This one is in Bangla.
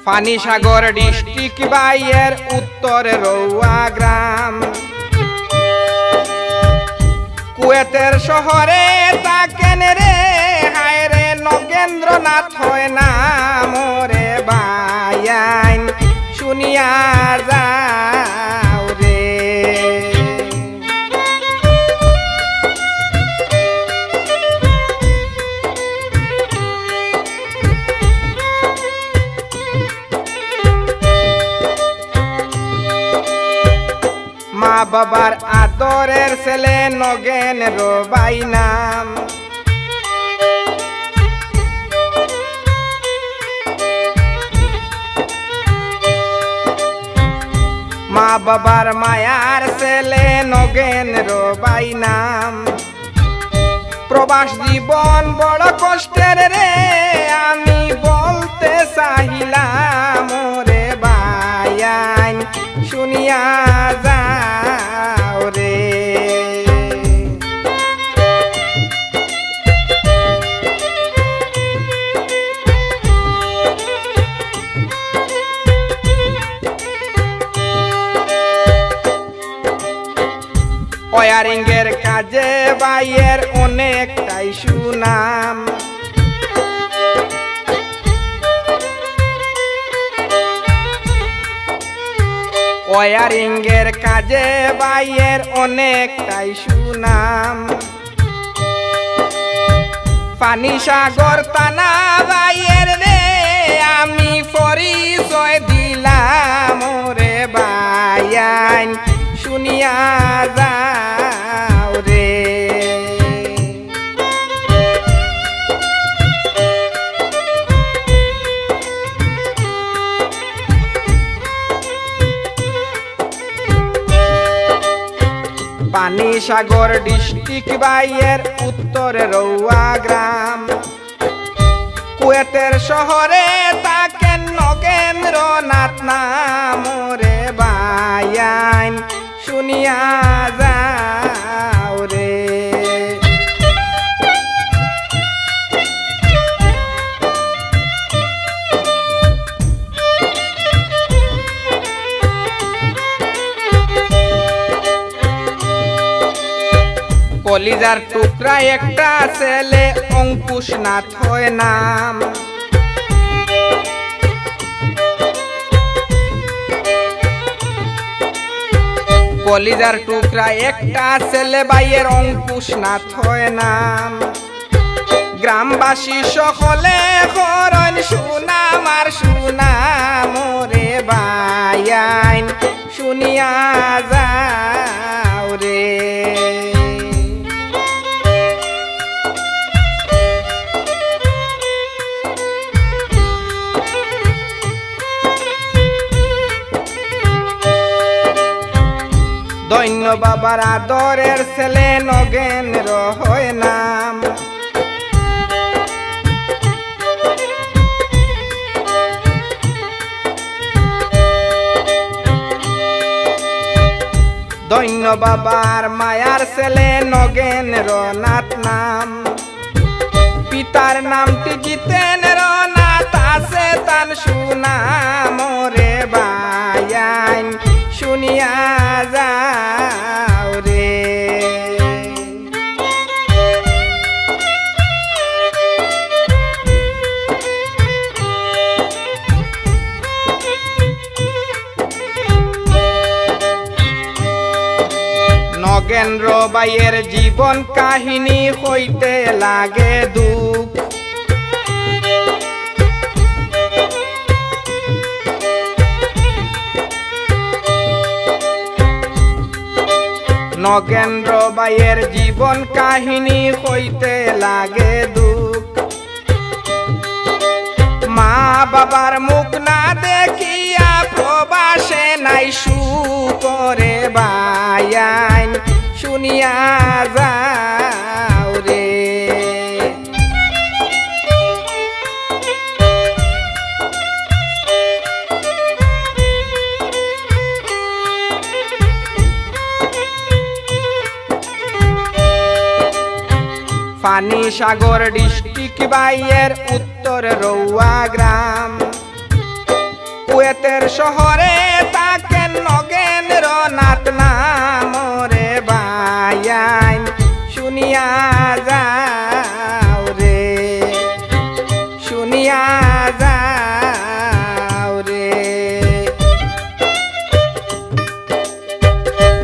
পানিসাগর ডিস্ট্রিক্ট বাইয়ের উত্তরে রৌয়া গ্রাম। কুয়েতের শহরে তাকেন রে হায় রে নগেন্দ্রনাথ হয় নাম রে বায়াইন শুনিয়া যাও রে। মা বাবার আদরের ছেলে নগেন্দ্র বাই নাম। মা বাবার মায়ার ছেলে নগেন্দ্র বাই নাম। প্রবাস জীবন বড় কষ্টের রে আমি বলতে চাহিলাম রে বায়াইন শুনিয়া যাও রে। ওয়ারিংয়ের কাজে বাইয়ের অনেকটাই সুনাম। ওয়ারিংয়ের কাজে বাইয়ের অনেকটাই সুনাম। পানিসাগর থানা বাইয়ের রে আমি পরিচয় দিলাম রে বায়াইন শুনিয়া যাও রে। পানিসাগর ডিস্ট্রিক্ট বাইয়ের উত্তরে রৌয়া গ্রাম। কুয়েতের শহরে তাকেন নগেন্দ্রনাথ নাম রে বায়াইন শুনিয়া যাও রে। কলিজার টুকরা একটা ছেলে অঙ্কুশনাথ হয় নাম। কলিজার টুকরা একটা ছেলে বাইয়ের অঙ্কুশনাথ হয় নাম। গ্রামবাসী সকলে করন সুনাম আর সুনাম রে বায়াইন শুনিয়া যাও রে। দৈন্য বাবার আদরের ছেলে নগেন্দ্র হয় নাম। দৈন্য বাবার মায়ার ছেলে নগেন্দ্রনাথ নাম। পিতার নামটি জিতেন্দ্রনাথ আছে তার সুনাম রে বায়াইন শুনিয়া যাও রে। নগেন্দ্র বাইয়ের জীবন কাহিনী হইতে লাগে দুঃখ। নগেন্দ্র বাইয়ের জীবন কাহিনী হইতে লাগে দুঃখ। মা বাবার মুখ না দেখিয়া প্রবাসে নাই সুখ রে বায়াইন শুনিয়া যাও রে। পানিসাগর ডিস্ট্রিক্ট বাইয়ের উত্তর রৌয়া গ্রাম। কুয়েতের শহরে